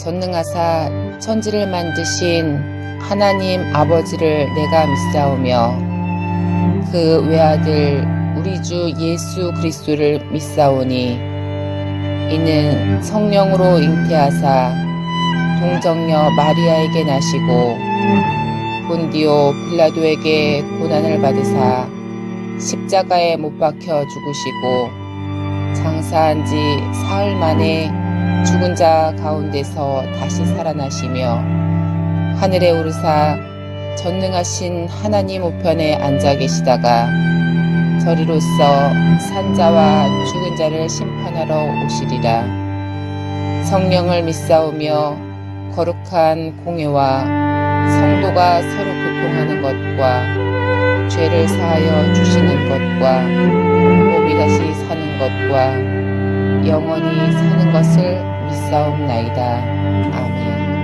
전능하사 천지를 만드신 하나님 아버지를 내가 믿사오며 그 외아들 우리 주 예수 그리스도를 믿사오니 이는 성령으로 잉태하사 동정녀 마리아에게 나시고 본디오 빌라도에게 고난을 받으사 십자가에 못 박혀 죽으시고 장사한 지 사흘 만에 죽은 자 가운데서 다시 살아나시며 하늘에 오르사 전능하신 하나님 우편에 앉아 계시다가 저리로서 산자와 죽은 자를 심판하러 오시리라. 성령을 믿사오며 거룩한 공회와 성도가 서로 교통하는 것과 죄를 사하여 주시는 것과 몸이 다시 사는 것과 영원히 사는 것을 믿사옵나이다. 아멘.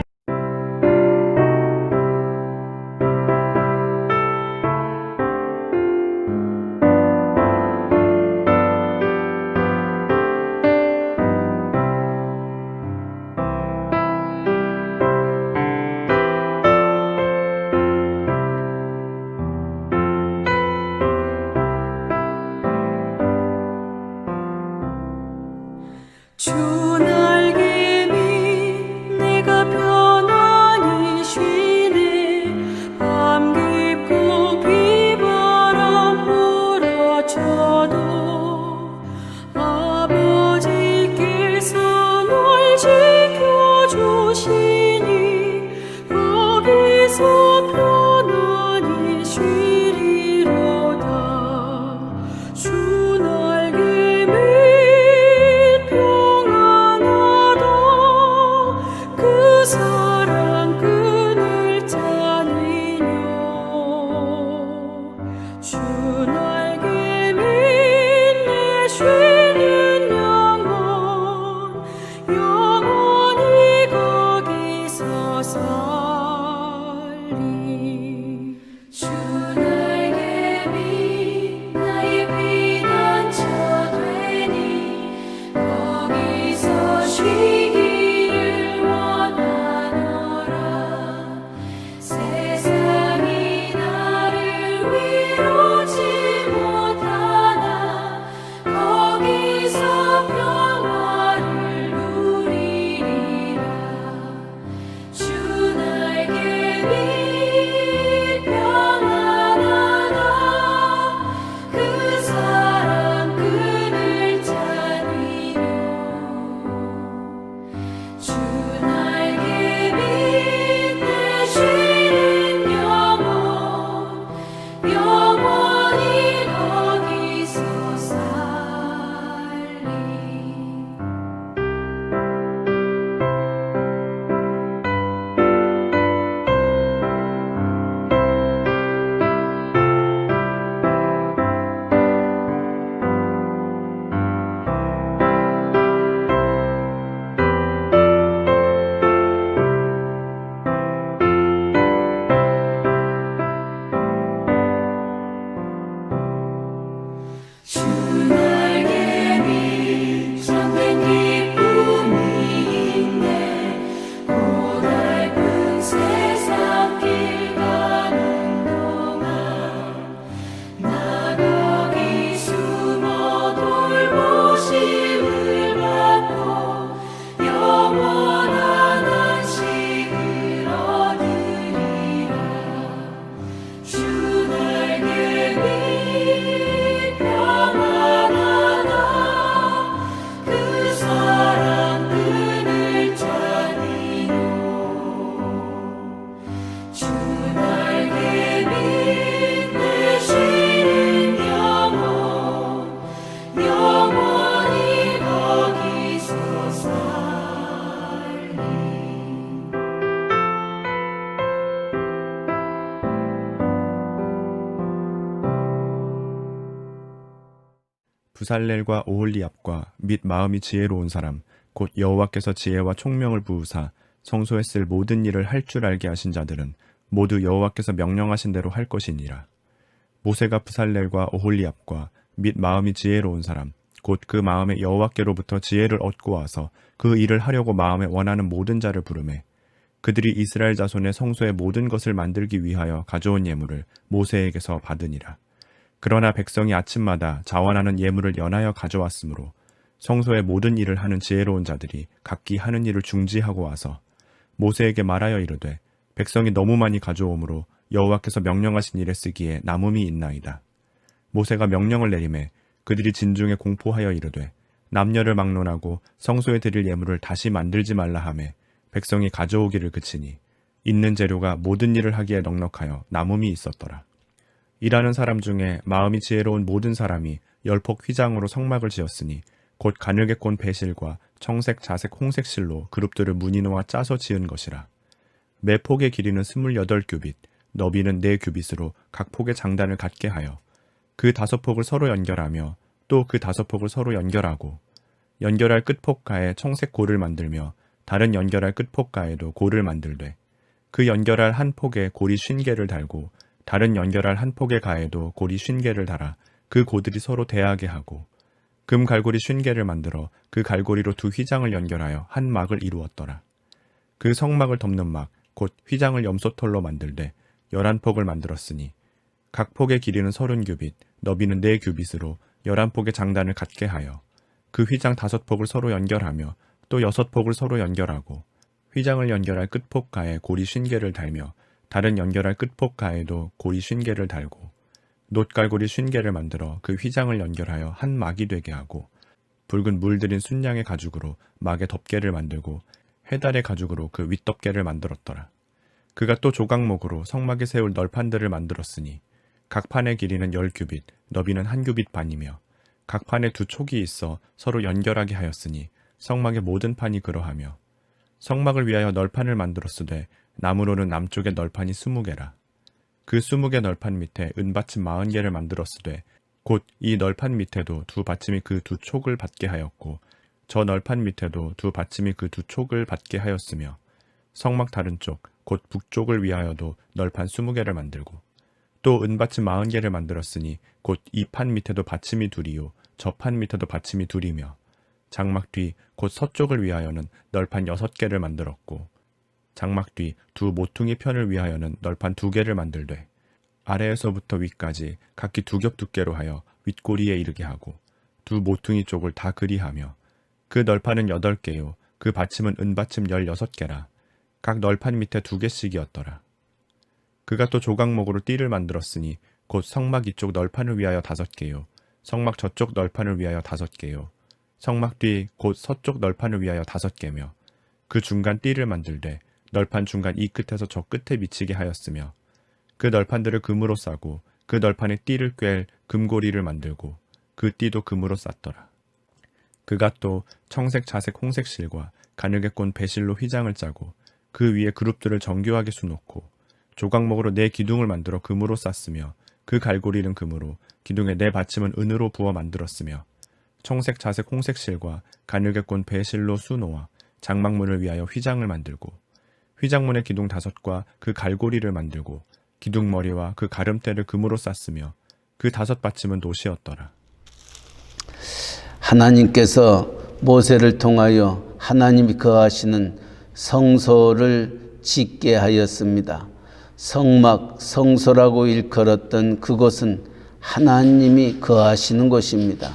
주 날개 밑 내가 편안히 쉬네. 밤 깊고 비바람 몰아쳐도 아버지께서 널 지켜주시니 거기서 편안히 쉬리로다. 주 날개 밑 그 사랑 끈을 짜니뇨. 주 날개 밑에 쉬는 영혼 영원히 거기서 살리. 주 날개 밑 나의 피난처 되니 거기서 쉬기 부살렐과 오홀리압과 및 마음이 지혜로운 사람 곧 여호와께서 지혜와 총명을 부으사 성소에 쓸 모든 일을 할 줄 알게 하신 자들은 모두 여호와께서 명령하신 대로 할 것이니라. 모세가 부살렐과 오홀리압과 및 마음이 지혜로운 사람 곧 그 마음에 여호와께로부터 지혜를 얻고 와서 그 일을 하려고 마음에 원하는 모든 자를 부르매 그들이 이스라엘 자손의 성소의 모든 것을 만들기 위하여 가져온 예물을 모세에게서 받으니라. 그러나 백성이 아침마다 자원하는 예물을 연하여 가져왔으므로 성소의 모든 일을 하는 지혜로운 자들이 각기 하는 일을 중지하고 와서 모세에게 말하여 이르되 백성이 너무 많이 가져오므로 여호와께서 명령하신 일에 쓰기에 남음이 있나이다. 모세가 명령을 내리매 그들이 진중에 공포하여 이르되 남녀를 막론하고 성소에 드릴 예물을 다시 만들지 말라 하매 백성이 가져오기를 그치니 있는 재료가 모든 일을 하기에 넉넉하여 남음이 있었더라. 일하는 사람 중에 마음이 지혜로운 모든 사람이 10폭 휘장으로 성막을 지었으니 곧 가늘게 꼰 배실과 청색, 자색, 홍색 실로 그룹들을 무늬놓아 짜서 지은 것이라. 매 폭의 길이는 28규빗, 너비는 4규빗으로 각 폭의 장단을 갖게 하여 그 5폭을 서로 연결하며 또 그 5폭을 서로 연결하고 연결할 끝폭가에 청색 골을 만들며 다른 연결할 끝폭가에도 골을 만들되 그 연결할 한 폭에 골이 50개를 달고 다른 연결할 한 폭의 가에도 골이 50개를 달아 그 고들이 서로 대하게 하고 금 갈고리 50개를 만들어 그 갈고리로 두 휘장을 연결하여 한 막을 이루었더라. 그 성막을 덮는 막 곧 휘장을 염소털로 만들되 11폭을 만들었으니 각 폭의 길이는 30규빗, 너비는 4규빗으로 11폭의 장단을 갖게 하여 그 휘장 5폭을 서로 연결하며 또 6폭을 서로 연결하고 휘장을 연결할 끝폭가에 고리 50개를 달며 다른 연결할 끝폭가에도 고리 50개를 달고 놋갈고리 50개를 만들어 그 휘장을 연결하여 한 막이 되게 하고 붉은 물들인 순양의 가죽으로 막의 덮개를 만들고 해달의 가죽으로 그 윗덮개를 만들었더라. 그가 또 조각목으로 성막에 세울 널판들을 만들었으니 각 판의 길이는 10규빗, 너비는 1규빗 반이며 각 판에 2촉이 있어 서로 연결하게 하였으니 성막의 모든 판이 그러하며 성막을 위하여 널판을 만들었으되 나무로는 남쪽에 널판이 20개라. 그 20개 널판 밑에 은받침 40개를 만들었으되 곧 이 널판 밑에도 두 받침이 그 2촉을 받게 하였고 저 널판 밑에도 두 받침이 그 2촉을 받게 하였으며 성막 다른 쪽 곧 북쪽을 위하여도 널판 20개를 만들고 또 은받침 40개를 만들었으니 곧 이 판 밑에도 받침이 2이요 저 판 밑에도 받침이 2이며 장막 뒤 곧 서쪽을 위하여는 널판 6개를 만들었고 장막 뒤 두 모퉁이 편을 위하여는 널판 2개를 만들되 아래에서부터 위까지 각기 2겹 두께로 하여 윗꼬리에 이르게 하고 두 모퉁이 쪽을 다 그리하며 그 널판은 8개요 그 받침은 은받침 16개라. 각 널판 밑에 2개씩이었더라. 그가 또 조각목으로 띠를 만들었으니 곧 성막 이쪽 널판을 위하여 5개요 성막 저쪽 널판을 위하여 5개요 성막 뒤 곧 서쪽 널판을 위하여 5개며 그 중간 띠를 만들되 널판 중간 이 끝에서 저 끝에 미치게 하였으며 그 널판들을 금으로 싸고 그 널판에 띠를 꿰 금고리를 만들고 그 띠도 금으로 쌌더라. 그가 또 청색, 자색, 홍색 실과 가늘게 꼰 배실로 휘장을 짜고 그 위에 그룹들을 정교하게 수놓고 조각목으로 4기둥을 만들어 금으로 쌌으며 그 갈고리는 금으로 기둥의 4받침은 은으로 부어 만들었으며 청색, 자색, 홍색 실과 가늘게 꼰 배실로 수놓아 장막문을 위하여 휘장을 만들고 휘장문의 기둥 5과 그 갈고리를 만들고 기둥머리와 그 가름대를 금으로 쌌으며 그 5받침은 놋이었더라. 하나님께서 모세를 통하여 하나님이 거하시는 성소를 짓게 하였습니다. 성막, 성소라고 일컬었던 그곳은 하나님이 거하시는 곳입니다.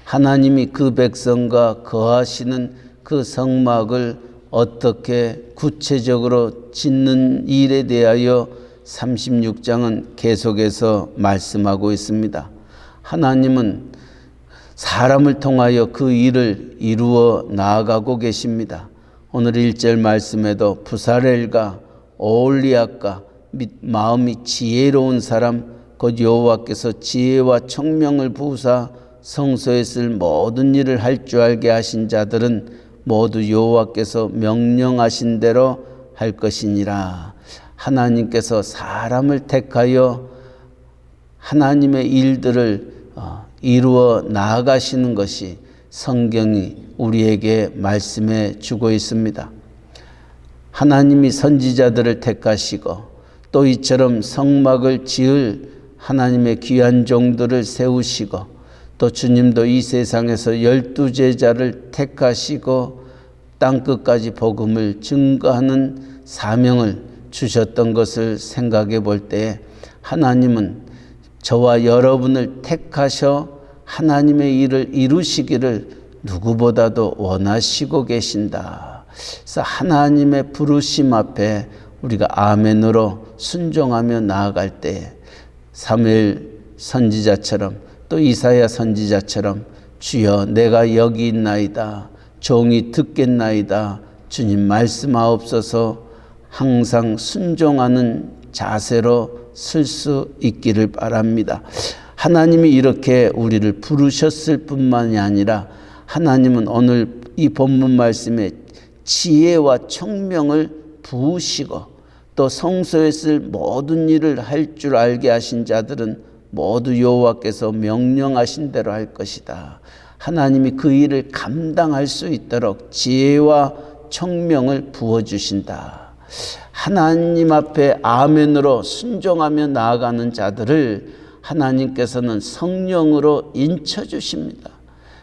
하나님이 그 백성과 거하시는 그 성막을 어떻게 구체적으로 짓는 일에 대하여 36장은 계속해서 말씀하고 있습니다. 하나님은 사람을 통하여 그 일을 이루어 나아가고 계십니다. 오늘 1절 말씀에도 부사렐과 오홀리압과 및 마음이 지혜로운 사람 곧 여호와께서 지혜와 총명을 부으사 성소에 쓸 모든 일을 할 줄 알게 하신 자들은 모두 여호와께서 명령하신 대로 할 것이니라. 하나님께서 사람을 택하여 하나님의 일들을 이루어 나아가시는 것이 성경이 우리에게 말씀해 주고 있습니다. 하나님이 선지자들을 택하시고 또 이처럼 성막을 지을 하나님의 귀한 종들을 세우시고 또 주님도 이 세상에서 12제자를 택하시고 땅끝까지 복음을 증거하는 사명을 주셨던 것을 생각해 볼 때 하나님은 저와 여러분을 택하셔 하나님의 일을 이루시기를 누구보다도 원하시고 계신다. 그래서 하나님의 부르심 앞에 우리가 아멘으로 순종하며 나아갈 때 사무엘 선지자처럼 또 이사야 선지자처럼 주여 내가 여기 있나이다. 종이 듣겠나이다. 주님 말씀하옵소서 항상 순종하는 자세로 설 수 있기를 바랍니다. 하나님이 이렇게 우리를 부르셨을 뿐만이 아니라 하나님은 오늘 이 본문 말씀에 지혜와 청명을 부으시고 또 성소에 쓸 모든 일을 할 줄 알게 하신 자들은 모두 여호와께서 명령하신 대로 할 것이다. 하나님이 그 일을 감당할 수 있도록 지혜와 청명을 부어주신다. 하나님 앞에 아멘으로 순종하며 나아가는 자들을 하나님께서는 성령으로 인쳐주십니다.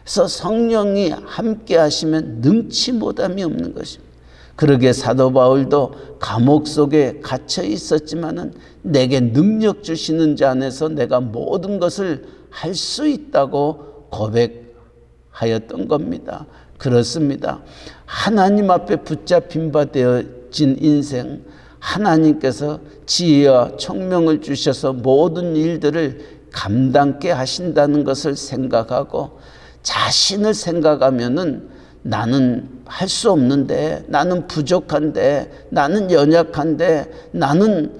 그래서 성령이 함께 하시면 능치 못함이 없는 것입니다. 그러게 사도 바울도 감옥 속에 갇혀 있었지만은 내게 능력 주시는 자 안에서 내가 모든 것을 할 수 있다고 고백하였던 겁니다. 그렇습니다. 하나님 앞에 붙잡힌 바 되어진 인생, 하나님께서 지혜와 청명을 주셔서 모든 일들을 감당케 하신다는 것을 생각하고 자신을 생각하면은 나는 할 수 없는데, 나는 부족한데, 나는 연약한데, 나는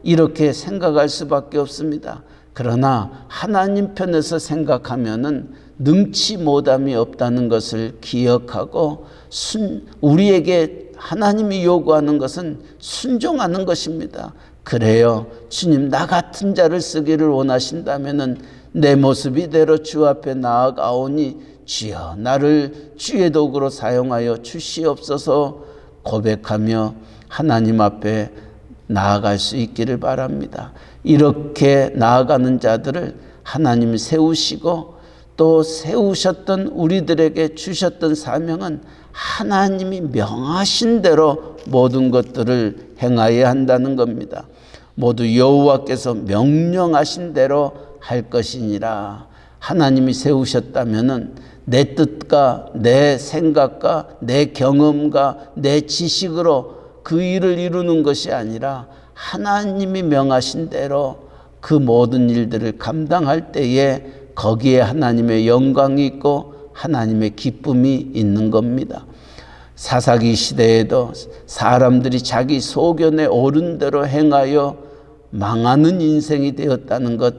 이렇게 생각할 수밖에 없습니다. 그러나 하나님 편에서 생각하면은 능치 못함이 없다는 것을 기억하고 우리에게 하나님이 요구하는 것은 순종하는 것입니다. 그래요. 주님 나 같은 자를 쓰기를 원하신다면은 내 모습 이대로 주 앞에 나아가오니 주여 나를 주의 도구로 사용하여 주시옵소서 고백하며 하나님 앞에 나아갈 수 있기를 바랍니다. 이렇게 나아가는 자들을 하나님이 세우시고 또 세우셨던 우리들에게 주셨던 사명은 하나님이 명하신 대로 모든 것들을 행하여야 한다는 겁니다. 모두 여호와께서 명령하신 대로 할 것이니라. 하나님이 세우셨다면은 내 뜻과 내 생각과 내 경험과 내 지식으로 그 일을 이루는 것이 아니라 하나님이 명하신 대로 그 모든 일들을 감당할 때에 거기에 하나님의 영광이 있고 하나님의 기쁨이 있는 겁니다. 사사기 시대에도 사람들이 자기 소견에 옳은 대로 행하여 망하는 인생이 되었다는 것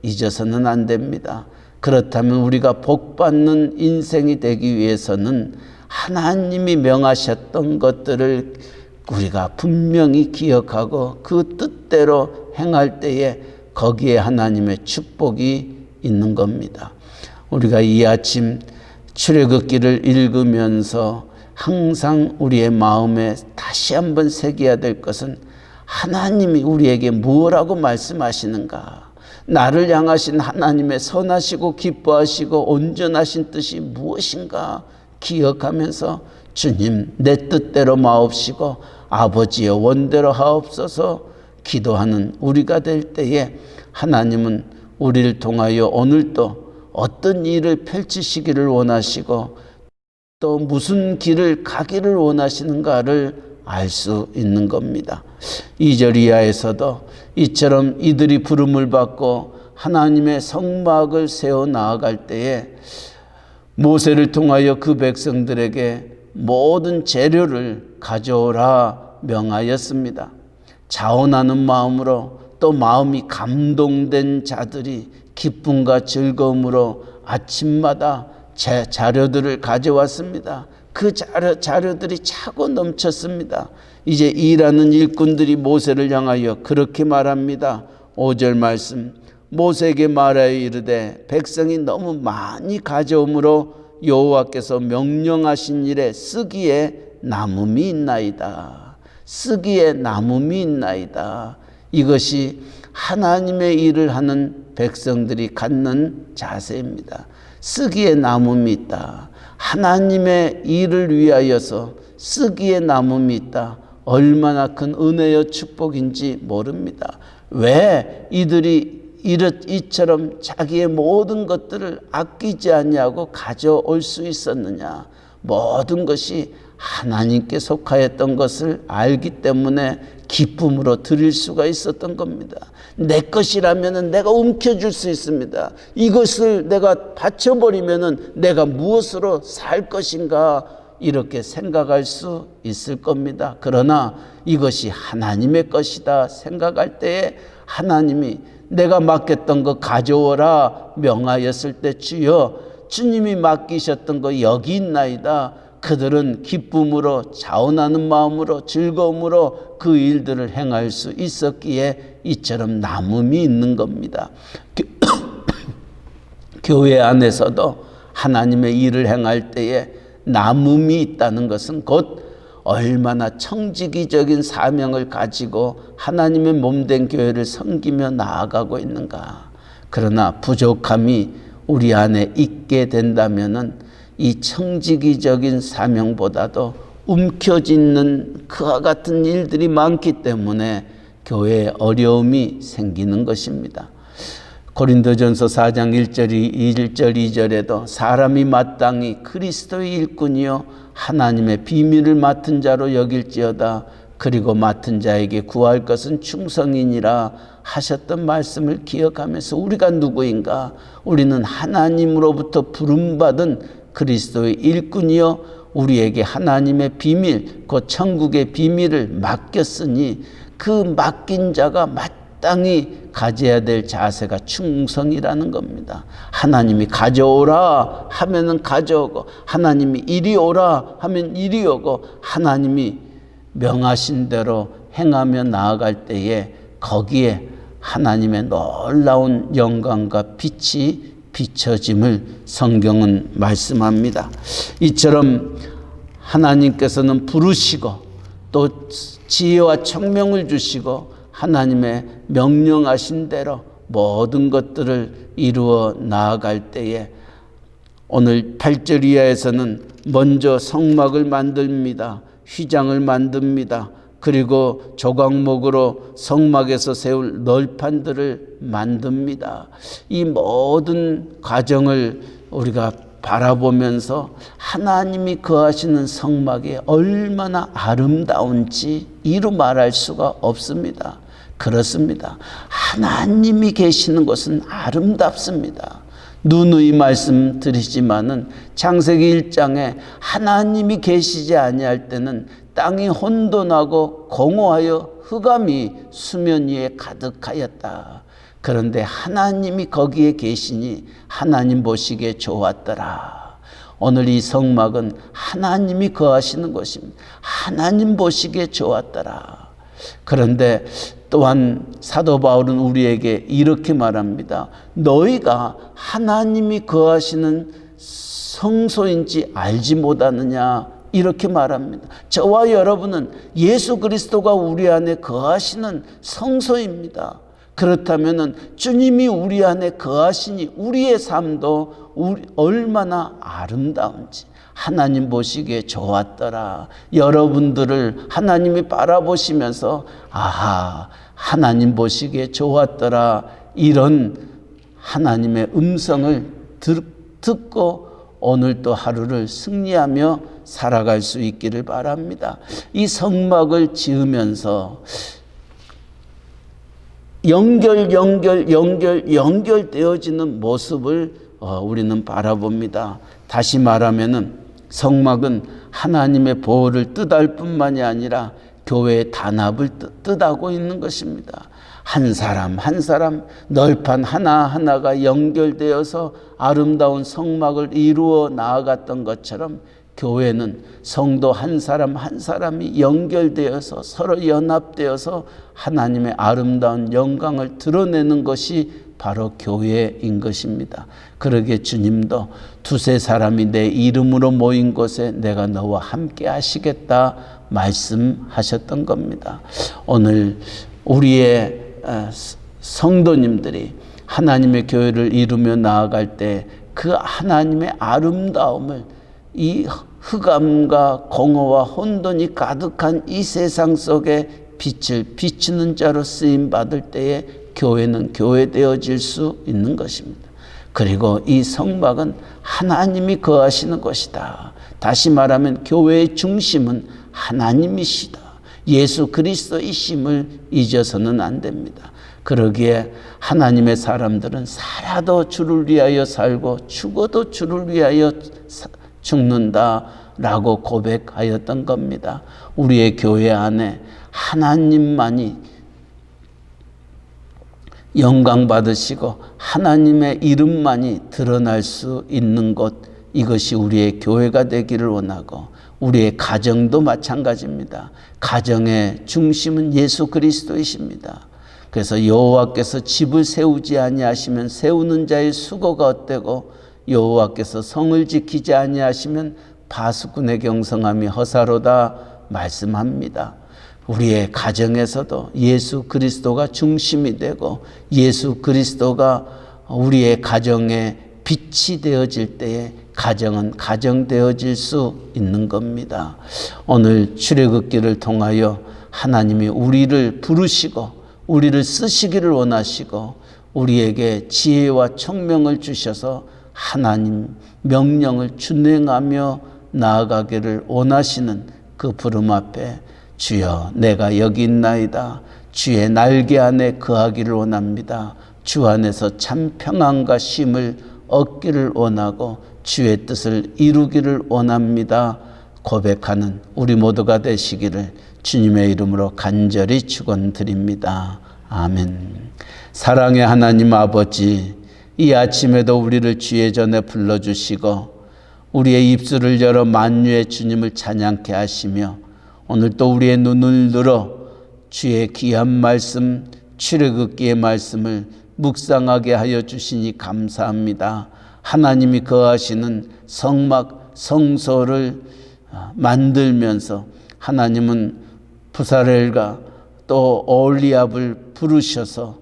잊어서는 안 됩니다. 그렇다면 우리가 복받는 인생이 되기 위해서는 하나님이 명하셨던 것들을 우리가 분명히 기억하고 그 뜻대로 행할 때에 거기에 하나님의 축복이 있는 겁니다. 우리가 이 아침 출애굽기를 읽으면서 항상 우리의 마음에 다시 한번 새겨야 될 것은 하나님이 우리에게 무엇라고 말씀하시는가? 나를 향하신 하나님의 선하시고 기뻐하시고 온전하신 뜻이 무엇인가 기억하면서 주님 내 뜻대로 마옵시고 아버지여 원대로 하옵소서 기도하는 우리가 될 때에 하나님은 우리를 통하여 오늘도 어떤 일을 펼치시기를 원하시고 또 무슨 길을 가기를 원하시는가를 알 수 있는 겁니다. 2절 이하에서도 이처럼 이들이 부름을 받고 하나님의 성막을 세워 나아갈 때에 모세를 통하여 그 백성들에게 모든 재료를 가져오라 명하였습니다. 자원하는 마음으로 또 마음이 감동된 자들이 기쁨과 즐거움으로 아침마다 자료들을 가져왔습니다. 그 자료들이 차고 넘쳤습니다. 이제 일하는 일꾼들이 모세를 향하여 그렇게 말합니다. 5절 말씀 모세에게 말하여 이르되 백성이 너무 많이 가져오므로 여호와께서 명령하신 일에 쓰기에 남음이 있나이다. 쓰기에 남음이 있나이다. 이것이 하나님의 일을 하는 백성들이 갖는 자세입니다. 쓰기에 남음이 있다. 하나님의 일을 위하여서 쓰기에 남음이 있다. 얼마나 큰 은혜여 축복인지 모릅니다. 왜 이들이 이처럼 자기의 모든 것들을 아끼지 않냐고 가져올 수 있었느냐. 모든 것이 하나님께 속하였던 것을 알기 때문에 기쁨으로 드릴 수가 있었던 겁니다. 내 것이라면 내가 움켜줄 수 있습니다. 이것을 내가 바쳐버리면 내가 무엇으로 살 것인가 이렇게 생각할 수 있을 겁니다. 그러나 이것이 하나님의 것이다 생각할 때에 하나님이 내가 맡겼던 거 가져오라 명하였을 때 주여 주님이 맡기셨던 거 여기 있나이다. 그들은 기쁨으로 자원하는 마음으로 즐거움으로 그 일들을 행할 수 있었기에 이처럼 남음이 있는 겁니다. 교회 안에서도 하나님의 일을 행할 때에 남음이 있다는 것은 곧 얼마나 청지기적인 사명을 가지고 하나님의 몸된 교회를 섬기며 나아가고 있는가. 그러나 부족함이 우리 안에 있게 된다면은 이 청지기적인 사명보다도 움켜쥐는 그와 같은 일들이 많기 때문에 교회에 어려움이 생기는 것입니다. 고린도전서 4장 1절 2절에도 사람이 마땅히 그리스도의 일꾼이요 하나님의 비밀을 맡은 자로 여길지어다. 그리고 맡은 자에게 구할 것은 충성이니라 하셨던 말씀을 기억하면서 우리가 누구인가? 우리는 하나님으로부터 부름받은 그리스도의 일꾼이요 우리에게 하나님의 비밀, 그 천국의 비밀을 맡겼으니 그 맡긴 자가 마땅히 가져야 될 자세가 충성이라는 겁니다. 하나님이 가져오라 하면은 가져오고 하나님이 이리 오라 하면 이리 오고 하나님이 명하신 대로 행하며 나아갈 때에 거기에 하나님의 놀라운 영광과 빛이 비춰짐을 성경은 말씀합니다. 이처럼 하나님께서는 부르시고 또 지혜와 청명을 주시고 하나님의 명령하신 대로 모든 것들을 이루어 나아갈 때에 오늘 8절 이하에서는 먼저 성막을 만듭니다. 휘장을 만듭니다. 그리고 조각목으로 성막에서 세울 널판들을 만듭니다. 이 모든 과정을 우리가 바라보면서 하나님이 거하시는 성막이 얼마나 아름다운지 이루 말할 수가 없습니다. 그렇습니다. 하나님이 계시는 곳은 아름답습니다. 누누이 말씀드리지만은 창세기 1장에 하나님이 계시지 아니할 때는 땅이 혼돈하고 공허하여 흑암이 수면 위에 가득하였다. 그런데 하나님이 거기에 계시니 하나님 보시기에 좋았더라. 오늘 이 성막은 하나님이 거하시는 곳입니다. 하나님 보시기에 좋았더라. 그런데 또한 사도 바울은 우리에게 이렇게 말합니다. 너희가 하나님이 거하시는 성소인지 알지 못하느냐 이렇게 말합니다. 저와 여러분은 예수 그리스도가 우리 안에 거하시는 성소입니다. 그렇다면 주님이 우리 안에 거하시니 우리의 삶도 얼마나 아름다운지 하나님 보시기에 좋았더라. 여러분들을 하나님이 바라보시면서 아하 하나님 보시기에 좋았더라 이런 하나님의 음성을 듣고 오늘 또 하루를 승리하며 살아갈 수 있기를 바랍니다. 이 성막을 지으면서 연결되어지는 모습을 우리는 바라봅니다. 다시 말하면은 성막은 하나님의 보호를 뜻할 뿐만이 아니라 교회의 단합을 뜻하고 있는 것입니다. 한 사람 한 사람 널판 하나하나가 연결되어서 아름다운 성막을 이루어 나아갔던 것처럼 교회는 성도 한 사람 한 사람이 연결되어서 서로 연합되어서 하나님의 아름다운 영광을 드러내는 것이 바로 교회인 것입니다. 그러기에 주님도 두세 사람이 내 이름으로 모인 곳에 내가 너와 함께 하시겠다 말씀하셨던 겁니다. 오늘 우리의 성도님들이 하나님의 교회를 이루며 나아갈 때 그 하나님의 아름다움을 이 흑암과 공허와 혼돈이 가득한 이 세상 속에 빛을 비추는 자로 쓰임 받을 때에 교회는 교회되어질 수 있는 것입니다. 그리고 이 성막은 하나님이 거하시는 곳이다. 다시 말하면 교회의 중심은 하나님이시다. 예수 그리스도이심을 잊어서는 안 됩니다. 그러기에 하나님의 사람들은 살아도 주를 위하여 살고 죽어도 주를 위하여 죽는다라고 고백하였던 겁니다. 우리의 교회 안에 하나님만이 영광 받으시고 하나님의 이름만이 드러날 수 있는 곳, 이것이 우리의 교회가 되기를 원하고, 우리의 가정도 마찬가지입니다. 가정의 중심은 예수 그리스도이십니다. 그래서 여호와께서 집을 세우지 아니하시면 세우는 자의 수고가 헛되고, 여호와께서 성을 지키지 아니하시면 파수꾼의 경성함이 허사로다 말씀합니다. 우리의 가정에서도 예수 그리스도가 중심이 되고 예수 그리스도가 우리의 가정의 빛이 되어질 때에 가정은 가정되어질 수 있는 겁니다. 오늘 출애굽기를 통하여 하나님이 우리를 부르시고 우리를 쓰시기를 원하시고 우리에게 지혜와 총명을 주셔서 하나님 명령을 준행하며 나아가기를 원하시는 그 부름 앞에 주여 내가 여기 있나이다. 주의 날개 안에 거하기를 원합니다. 주 안에서 참 평안과 쉼을 얻기를 원하고 주의 뜻을 이루기를 원합니다. 고백하는 우리 모두가 되시기를 주님의 이름으로 간절히 축원드립니다. 아멘. 사랑의 하나님 아버지, 이 아침에도 우리를 주의 전에 불러주시고 우리의 입술을 열어 만유의 주님을 찬양케 하시며 오늘 또 우리의 눈을 늘어 주의 귀한 말씀, 출애굽기의 말씀을 묵상하게 하여 주시니 감사합니다. 하나님이 거하시는 성막, 성소를 만들면서 하나님은 부사렐과 또 오홀리압을 부르셔서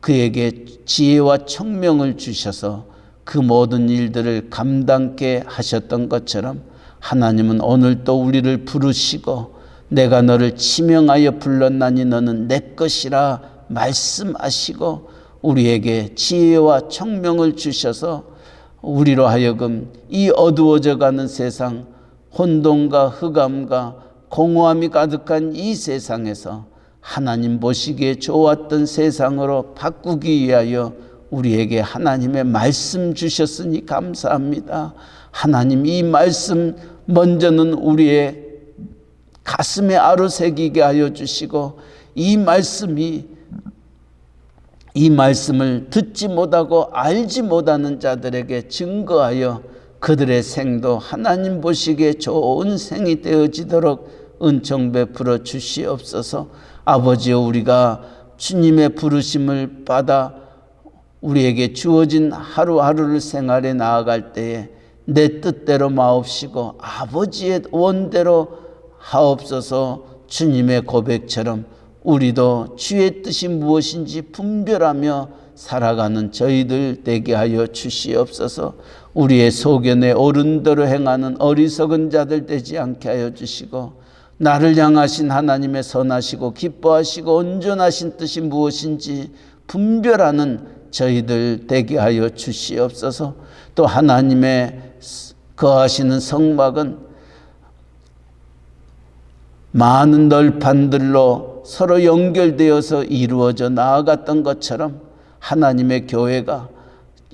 그에게 지혜와 총명을 주셔서 그 모든 일들을 감당케 하셨던 것처럼 하나님은 오늘 또 우리를 부르시고 내가 너를 지명하여 불렀나니 너는 내 것이라 말씀하시고 우리에게 지혜와 총명을 주셔서 우리로 하여금 이 어두워져가는 세상, 혼돈과 흑암과 공허함이 가득한 이 세상에서 하나님 보시기에 좋았던 세상으로 바꾸기 위하여 우리에게 하나님의 말씀 주셨으니 감사합니다. 하나님 이 말씀 먼저는 우리의 가슴에 아로새기게 하여 주시고 이 말씀을 듣지 못하고 알지 못하는 자들에게 증거하여 그들의 생도 하나님 보시기에 좋은 생이 되어지도록 은총 베풀어 주시옵소서. 아버지여, 우리가 주님의 부르심을 받아 우리에게 주어진 하루하루를 생활에 나아갈 때에 내 뜻대로 마옵시고 아버지의 원대로 하옵소서. 주님의 고백처럼 우리도 주의 뜻이 무엇인지 분별하며 살아가는 저희들 되게 하여 주시옵소서. 우리의 소견에 옳은 대로 행하는 어리석은 자들 되지 않게 하여 주시고 나를 향하신 하나님의 선하시고 기뻐하시고 온전하신 뜻이 무엇인지 분별하는 저희들 되게 하여 주시옵소서. 또 하나님의 거하시는 성막은 많은 널판들로 서로 연결되어서 이루어져 나아갔던 것처럼 하나님의 교회가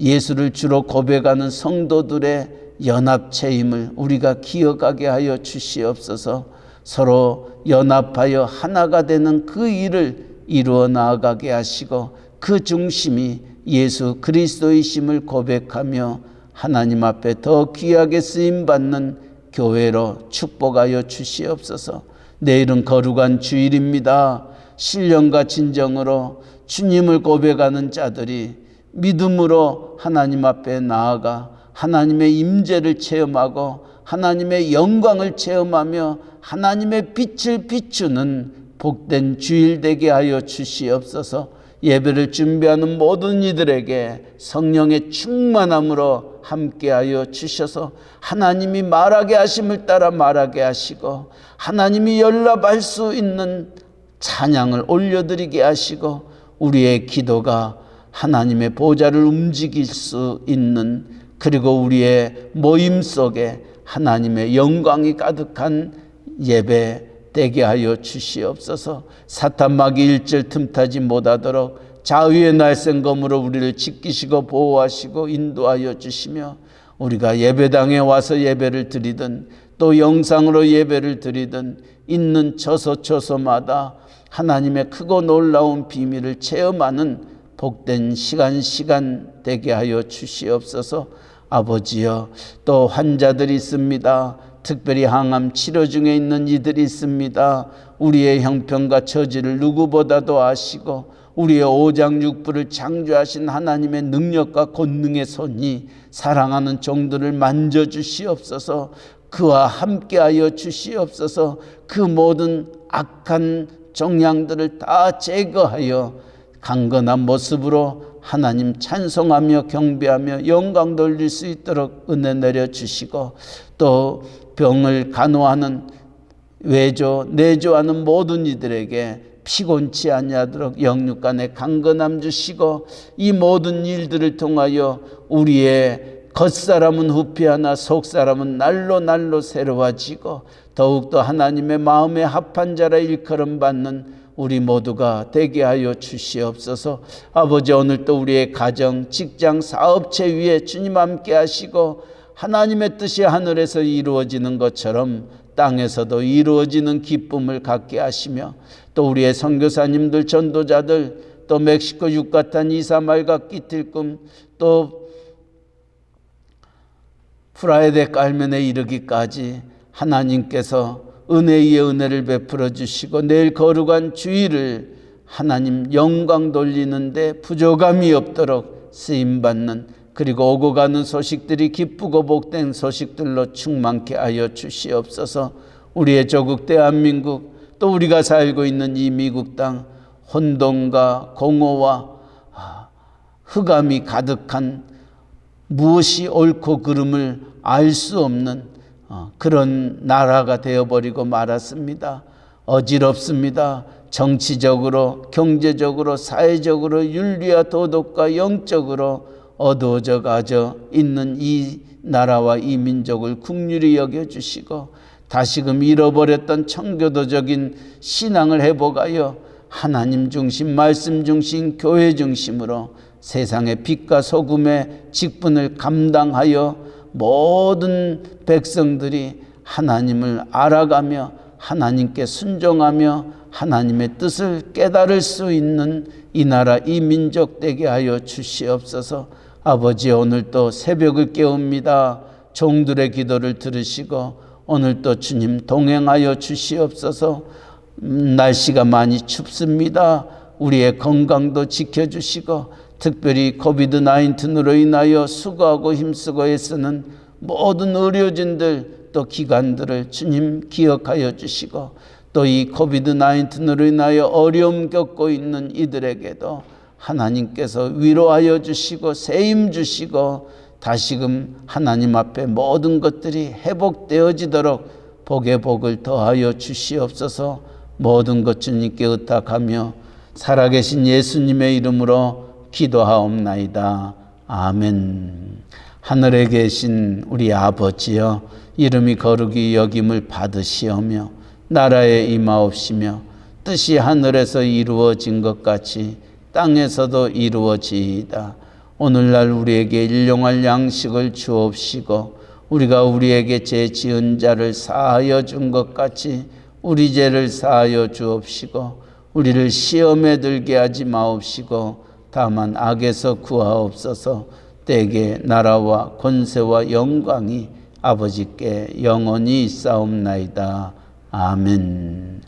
예수를 주로 고백하는 성도들의 연합체임을 우리가 기억하게 하여 주시옵소서. 서로 연합하여 하나가 되는 그 일을 이루어 나아가게 하시고 그 중심이 예수 그리스도이심을 고백하며 하나님 앞에 더 귀하게 쓰임받는 교회로 축복하여 주시옵소서. 내일은 거룩한 주일입니다. 신령과 진정으로 주님을 고백하는 자들이 믿음으로 하나님 앞에 나아가 하나님의 임재를 체험하고 하나님의 영광을 체험하며 하나님의 빛을 비추는 복된 주일 되게 하여 주시옵소서. 예배를 준비하는 모든 이들에게 성령의 충만함으로 함께하여 주셔서 하나님이 말하게 하심을 따라 말하게 하시고 하나님이 연락할 수 있는 찬양을 올려드리게 하시고 우리의 기도가 하나님의 보좌를 움직일 수 있는, 그리고 우리의 모임 속에 하나님의 영광이 가득한 예배 되게 하여 주시옵소서. 사탄마귀 일절 틈타지 못하도록 자유의 날쌘검으로 우리를 지키시고 보호하시고 인도하여 주시며, 우리가 예배당에 와서 예배를 드리든 또 영상으로 예배를 드리든 있는 처소처소마다 하나님의 크고 놀라운 비밀을 체험하는 복된 시간 되게 하여 주시옵소서. 아버지여, 또 환자들이 있습니다. 특별히 항암 치료 중에 있는 이들이 있습니다. 우리의 형편과 처지를 누구보다도 아시고 우리의 오장육부를 창조하신 하나님의 능력과 권능의 손이 사랑하는 종들을 만져주시옵소서. 그와 함께하여 주시옵소서. 그 모든 악한 종양들을 다 제거하여 강건한 모습으로 하나님 찬송하며 경배하며 영광 돌릴 수 있도록 은혜 내려주시고, 또 병을 간호하는 외조 내조하는 모든 이들에게 피곤치 아니하도록 영육간에 강건함 주시고, 이 모든 일들을 통하여 우리의 겉사람은 후피하나 속사람은 날로 새로워지고 더욱더 하나님의 마음에 합한 자라 일컬음 받는 우리 모두가 되게 하여 주시옵소서. 아버지, 오늘 또 우리의 가정, 직장, 사업체 위에 주님 함께 하시고 하나님의 뜻이 하늘에서 이루어지는 것처럼 땅에서도 이루어지는 기쁨을 갖게 하시며, 또 우리의 선교사님들, 전도자들, 또 멕시코 유카탄 이사말과 끼틀꿈, 또 프라이데 깔면에 이르기까지 하나님께서 은혜 위에 은혜를 베풀어 주시고 내일 거룩한 주일을 하나님 영광 돌리는데 부족함이 없도록 쓰임받는, 그리고 오고 가는 소식들이 기쁘고 복된 소식들로 충만케 하여 주시옵소서. 우리의 조국 대한민국, 또 우리가 살고 있는 이 미국 땅, 혼돈과 공허와 흑암이 가득한, 무엇이 옳고 그름을 알 수 없는 그런 나라가 되어버리고 말았습니다. 어지럽습니다. 정치적으로, 경제적으로, 사회적으로, 윤리와 도덕과 영적으로 어두워져 가져 있는 이 나라와 이 민족을 긍휼히 여겨주시고 다시금 잃어버렸던 청교도적인 신앙을 회복하여 하나님 중심, 말씀 중심, 교회 중심으로 세상의 빛과 소금의 직분을 감당하여 모든 백성들이 하나님을 알아가며 하나님께 순종하며 하나님의 뜻을 깨달을 수 있는 이 나라, 이 민족 되게 하여 주시옵소서. 아버지, 오늘 또 새벽을 깨웁니다. 종들의 기도를 들으시고 오늘 또 주님 동행하여 주시옵소서. 날씨가 많이 춥습니다. 우리의 건강도 지켜주시고 특별히 코비드-19으로 인하여 수고하고 힘쓰고 애쓰는 모든 의료진들, 또 기관들을 주님 기억하여 주시고, 또 이 코비드-19으로 인하여 어려움 겪고 있는 이들에게도 하나님께서 위로하여 주시고 세임 주시고 다시금 하나님 앞에 모든 것들이 회복되어지도록 복의 복을 더하여 주시옵소서. 모든 것 주님께 의탁하며 살아계신 예수님의 이름으로 기도하옵나이다. 아멘. 하늘에 계신 우리 아버지여, 이름이 거룩히 여김을 받으시오며 나라에 임하옵시며 뜻이 하늘에서 이루어진 것 같이 땅에서도 이루어지이다. 오늘날 우리에게 일용할 양식을 주옵시고 우리가 우리에게 죄 지은 자를 사하여 준 것 같이 우리 죄를 사하여 주옵시고 우리를 시험에 들게 하지 마옵시고 다만 악에서 구하옵소서. 때에 나라와 권세와 영광이 아버지께 영원히 있사옵나이다. 아멘.